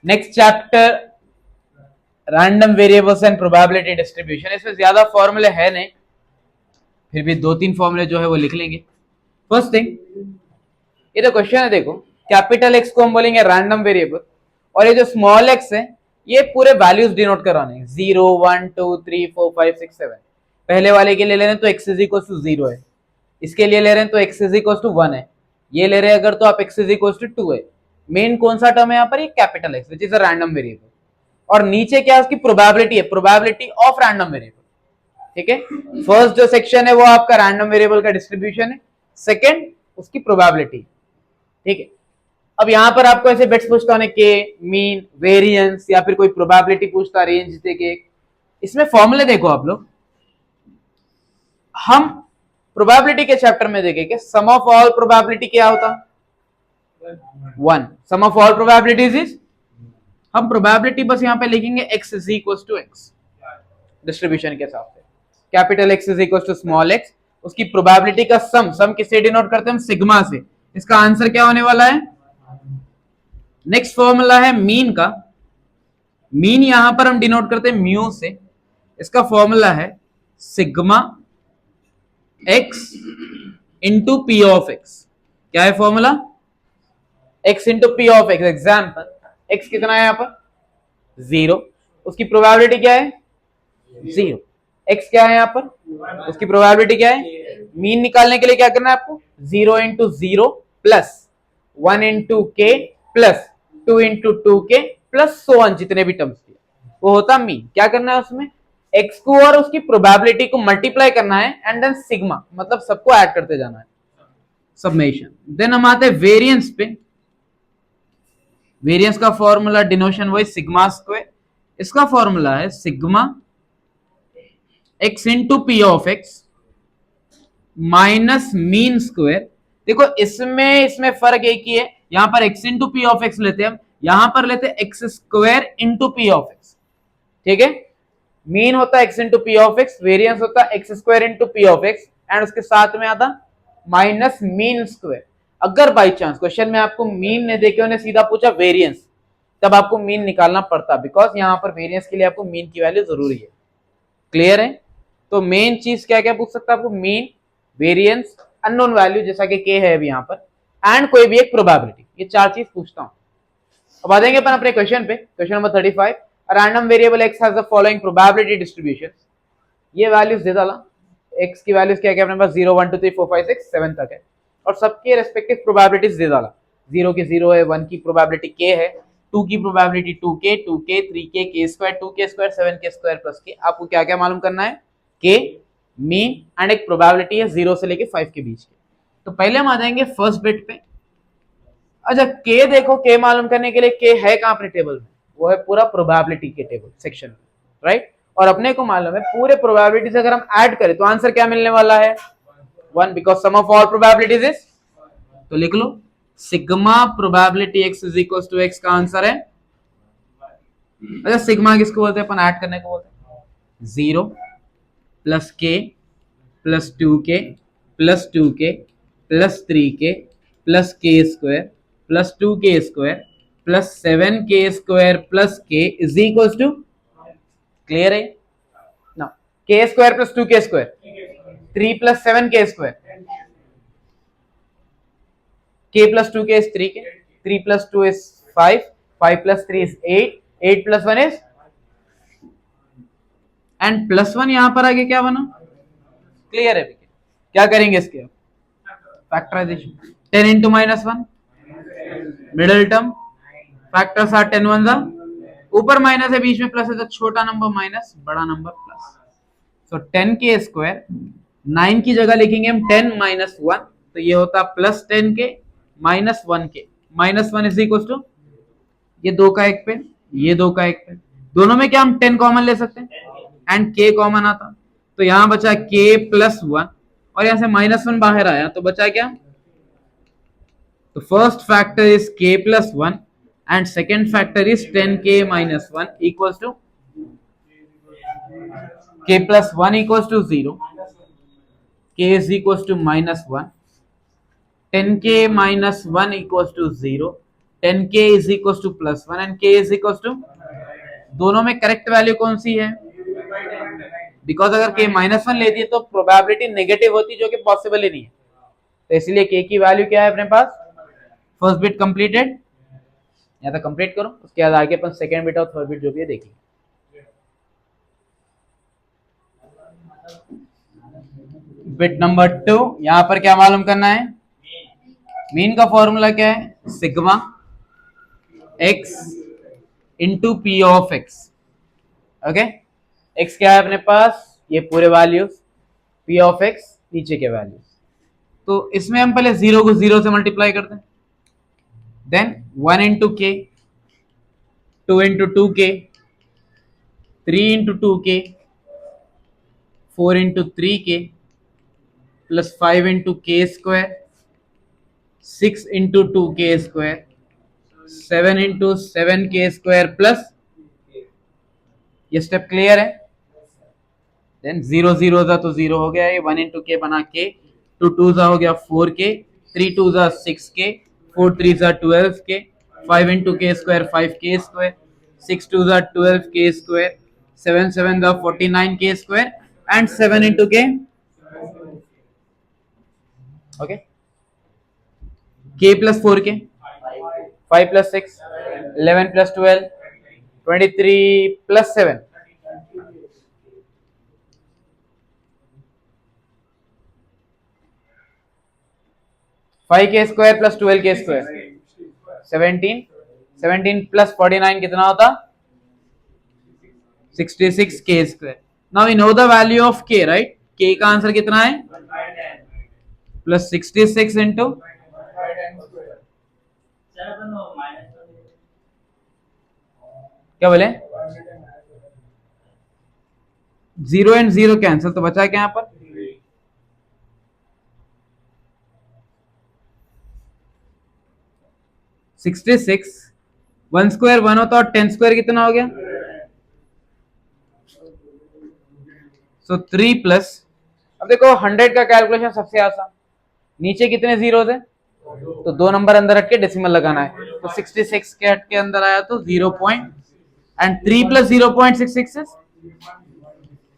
Next chapter random variables and probability distribution. इसमें ज्यादा फॉर्मूले है नहीं, फिर भी 2-3 फॉर्मूले जो है वो लिख लेंगे। फर्स्ट थिंग, ये तो क्वेश्चन है, देखो कैपिटल एक्स को हम बोलेंगे रैंडम वेरिएबल, और ये जो स्मॉल एक्स है ये पूरे वैल्यूज डिनोट कराने हैं, 0 1 2 3 4 5 6 7। पहले वाले के लिए ले रहे हैं तो x इज इक्वल टू 0 है, इसके लिए ले रहे हैं तो x इज इक्वल टू 1 है, ये ले रहे हैं अगर तो आप x इज इक्वल टू 2 है। मेन कौन सा टर्म है यहाँ पर, ये capital x which is a random variable, और नीचे क्या उसकी प्रोबेबिलिटी है, प्रोबेबिलिटी ऑफ रैंडम वेरिएबल। ठीक है, फर्स्ट जो सेक्शन है वो आपका रैंडम वेरिएबल का डिस्ट्रीब्यूशन है, सेकंड उसकी प्रोबेबिलिटी। ठीक है, अब यहां पर आपको ऐसे बिट्स पूछता है के, मीन, वेरिएंस, या फिर कोई प्रोबेबिलिटी पूछता, रेंज देके। इसमें फॉर्मूले देखो आप लोग, हम प्रोबेबिलिटी के चैप्टर में देखेंगे सम ऑफ ऑल प्रोबेबिलिटी क्या होता, 1। Sum of all probabilities is, हम प्रोबेबिलिटी बस यहां पे लिखेंगे x is equal to x distribution के हिसाब से, capital x is equal to small x, उसकी प्रोबेबिलिटी का सम किससे डिनोट करते हैं हम, सिग्मा से। इसका आंसर क्या होने वाला है, नेक्स्ट फॉर्मूला है मीन का, मीन यहां पर हम डिनोट करते हैं म्यू से, इसका फॉर्मूला है sigma x into P of x. क्या है formula, x into P of x. Example, x कितना है यहां पर 0, उसकी प्रोबेबिलिटी क्या है 0, x क्या है यहां पर, उसकी प्रोबेबिलिटी क्या है। मीन निकालने के लिए क्या करना है आपको, 0 इंटू 0 प्लस 1 इंटू के plus 2 into 2k plus so on, जितने भी टर्म्स दिए वो होता मीन। क्या करना है उसमें, x को और उसकी प्रोबेबिलिटी को मल्टीप्लाई करना है एंड देन सिग्मा, मतलब सबको ऐड करते जाना है, समेशन। देन हम आते हैं वेरिएंस पे, वेरिएंस का फॉर्मूला डिनोशन वही सिग्मा स्क्वायर, इसका फॉर्मूला है sigma x into P of x minus mean square. देखो इसमें फर्क एक ही है, यहां पर x into P of x लेते हैं हम, यहां पर लेते हैं x square into P of x. ठीक है, मीन होता है x into P of x, variance होता है x square into P of x, and उसके साथ में आता माइनस मीन स्क्वायर। अगर बाई चांस क्वेश्चन में आपको मीन ने देखे, उन्हें सीधा पूछा वेरियंस, तब आपको मीन निकालना पड़ता, बिकॉज यहां पर वेरियंस के लिए आपको मीन की वैल्यू जरूरी है। क्लियर है, तो मेन चीज क्या क्या पूछ सकता है आपको, मीन, वेरिएंस, अननोन वैल्यू जैसा कि k है अभी यहाँ पर, एंड कोई भी एक प्रोबेबिलिटी, ये 4 चीज पूछता हूं। अब आ जाएंगे अपन अपने क्वेश्चन पे, question number 35। Random variable x has the following probability distribution. ये वैल्यूज दे डाला, x की वैल्यूज क्या क्या अपने पास 0 1 2 3 4 5 6 7 तक है, और सबके रेस्पेक्टिव प्रोबेबिलिटीज दे डाला। 0 की 0 है, 1 की प्रोबेबिलिटी k है, 2 की probability 2k 3k k square 2k square 7k square plus k। आपको क्या क्या मालूम करना है, k, मीन एंड एक प्रोबेबिलिटी है 0 से लेके 5 के बीच की। तो पहले हम आ जाएंगे फर्स्ट बिट पे। अच्छा k देखो, k मालूम करने के लिए k है कहां अपने टेबल में, वो है पूरा प्रोबेबिलिटी के टेबल सेक्शन में, राइट। और अपने को मालूम है पूरे प्रोबेबिलिटी से अगर हम ऐड करें तो आंसर क्या मिलने वाला है 1, because sum of all probabilities is, तो लिख लो sigma probability x is equal to x का आंसर है। अच्छा सिग्मा किसको बोलते हैं अपन, ऐड करने को बोलते हैं, 0 plus k plus 2k plus 2k plus 3k plus k square plus 2k square plus 7k square plus k is equal to, clear है ना, k square plus 2k square 3 plus 7k square, k plus 2k is 3k, 3 plus 2 is 5, 5 plus 3 is 8, 8 plus 1 is, and plus 1 यहां पर आगे क्या बना, clear है। क्या करेंगे इसके, factorization, 10 into minus 1 middle term, factors are 10 1 जा, ऊपर माइनस है बीच में प्लस है, तो छोटा नंबर माइनस बड़ा नंबर प्लस, सो 10k स्क्वायर, 9 की जगह लिखेंगे हम 10 माइनस 1, तो ये होता plus 10k minus 1k, minus 1 is equal to, ये 2 का 1 पे, ये 2 का 1 पे, दोनों में क्या हम 10 कॉमन ले सकते हैं एंड k कॉमन आता, तो यहां बचा k प्लस 1, और यहां से माइनस 1 बाहर आया तो बचा क्या, तो first factor is k plus 1 and second factor is 10k minus 1 equals to, k plus 1 equals to 0, k is equals to minus 1, 10k minus 1 equals to 0, 10k is equal to +1 and k is equal to, दोनों में correct value कौन सी है? Because अगर k -1 लेती है तो probability negative होती, जो कि पॉसिबल ही नहीं है, तो इसलिए k की वैल्यू क्या है अपने पास? फर्स्ट बिट कंप्लीटेड, या तो कंप्लीट करो, उसके बाद आगे अपन सेकंड बिट और थर्ड बिट जो भी है देखेंगे। बिट नंबर 2, यहां पर क्या मालूम करना है? मीन का फॉर्मूला क्या है? Sigma x into P of x. Okay, x क्या है अपने पास? ये पूरे वैल्यूज, p ऑफ x नीचे के वैल्यूज। तो इसमें हम पहले जीरो को जीरो से मल्टीप्लाई करते हैं, then 1 into k, 2 into 2k, 3 into 2k, 4 into 3k, plus 5 into k square, 6 into 2k square, 7 into 7k square plus, ये स्टेप क्लियर है? देन जीरो जीरो था तो जीरो हो गया, ये 1 इंटू के बना के, 2 2 जा हो गया 4k, 3 2 जा 6k, 4 3 जा 12k, 5 into k square 5k square, 6 2 जा 12k स्क्वायर, 7 7 जा 49k square and 7 into k. Okay, k प्लस 4k, 5 plus 6, 11 plus 12, 23 plus 7, 5k square plus 12k square, 17, 17 plus 49 कितना होता? 66k square. Now we know the value of k, right? k का answer कितना है? Plus 66 into, क्या बोले? Zero and zero cancel, तो बचा क्या यहाँ पर? 66, 1 स्क्वायर 1 होता और 10 स्क्वायर कितना हो गया? सो 3 प्लस, अब देखो 100 का कैलकुलेशन सबसे आसान, नीचे कितने जीरो थे? तो 2 नंबर अंदर हट के डेसिमल लगाना है, तो 66 के हट के अंदर आया तो 0 point, and 3 plus 0.66 is,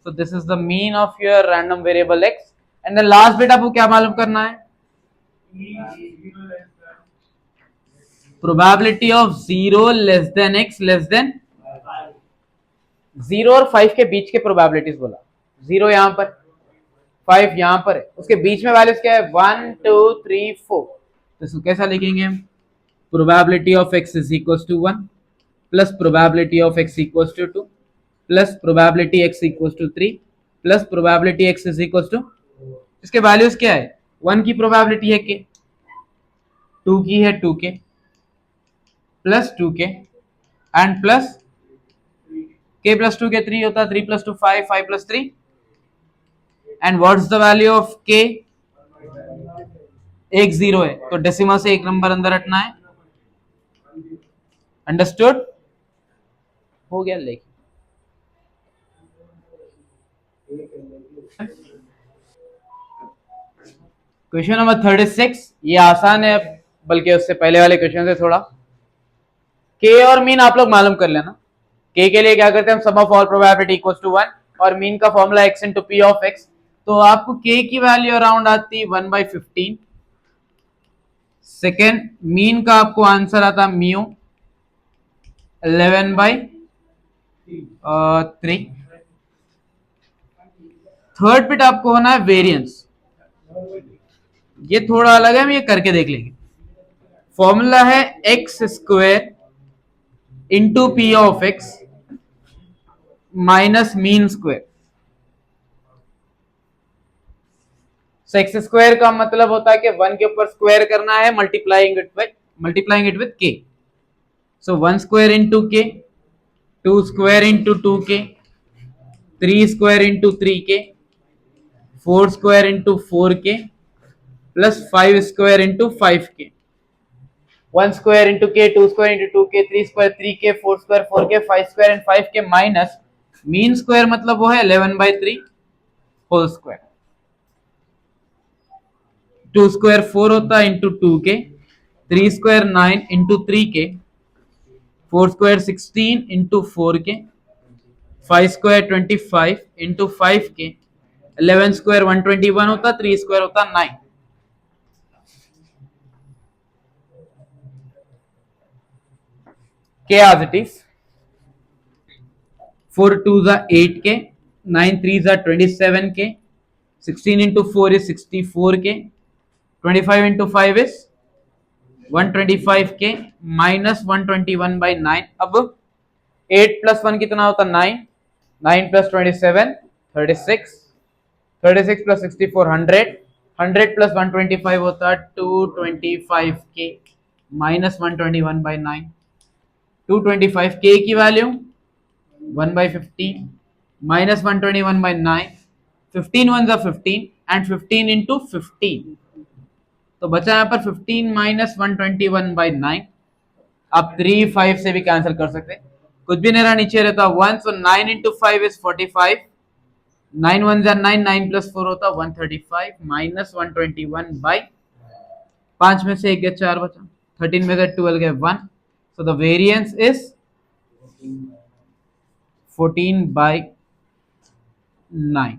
so this is the mean of your random variable x, and the last bit आपको क्या मालूम करना है? Probability of 0 less than x less than 0 और 5 के बीच के प्रोबेबिलिटीज बोला, 0 यहां पर, 5 यहां पर है, उसके बीच में वैल्यूज क्या है? 1 2 3 4, तो इसको कैसा लिखेंगे हम? Probability of x is equal to 1 plus probability of x equal to 2 plus probability x equal to 3 plus probability x is equal to, इसके वैल्यूज क्या है? 1 की प्रोबेबिलिटी है k, 2 की है 2k plus 2k and plus k plus 2k 3 होता है, 3 plus 2 5, 5 plus 3, and what's the value of k? एक जीरो है, तो डेसिमल से एक नंबर अंदर हटना है, अंडरस्टूड? हो गया। लेकिन क्वेश्चन नंबर 36, ये आसान है बल्कि उससे पहले वाले क्वेश्चन से थोड़ा। k और मीन आप लोग मालूम कर लेना, k के लिए क्या करते हैं हम? Sum of all probability equals to 1, और मीन का formula x into p of x, तो आपको k की वैल्यू अराउंड आती 1/15। सेकेंड, मीन का आपको आंसर आता म्यू 11/3। थर्ड बिट आपको होना है वेरिएंस, ये थोड़ा अलग है, हम ये करके देख लेंगे। फॉर्मूला है x square into P of x minus mean square. X square का मतलब होता है कि 1 के ऊपर स्क्वायर करना है, multiplying it with k, so 1 square into k, 2 square into 2k, 3 square into 3k, 4 square into 4k plus 5 square into 5k, 1 square into k, 2 square into 2k, 3 square 3k, 4 square 4k, 5 square and 5k minus mean square मतलब वो है 11/3 whole square. 2 square 4 होता है into 2k, 3 square 9 into 3k, 4 square 16 into 4k, 5 square 25 into 5k, 11 square 121 होता, 3 square होता 9। k as it is, 4 2s are 8k, 9 3s are 27k, 16 into 4 is 64k, 25 into 5 is 125k minus 121 by 9। अब 8 plus 1 कितना होता? 9, 9 plus 27 36, 36 plus 64 100, 100 plus 125 होता 225k minus 121 by 9। 225k की value 1 by 15 minus 121 by 9, 15 ones are 15 and 15 into 15, तो बचा यहाँ पर 15 minus 121 by 9। आप 3 5 से भी कैंसिल कर सकते हैं, कुछ भी नहीं रहा, नीचे रहता 1, so 9 into 5 is 45, 9 ones are 9, 9 plus 4 होता 135 minus 121 by 5 में से 1 गया 4 बचा, 13 में से 12 गया 1, so the variance is 14 by 9।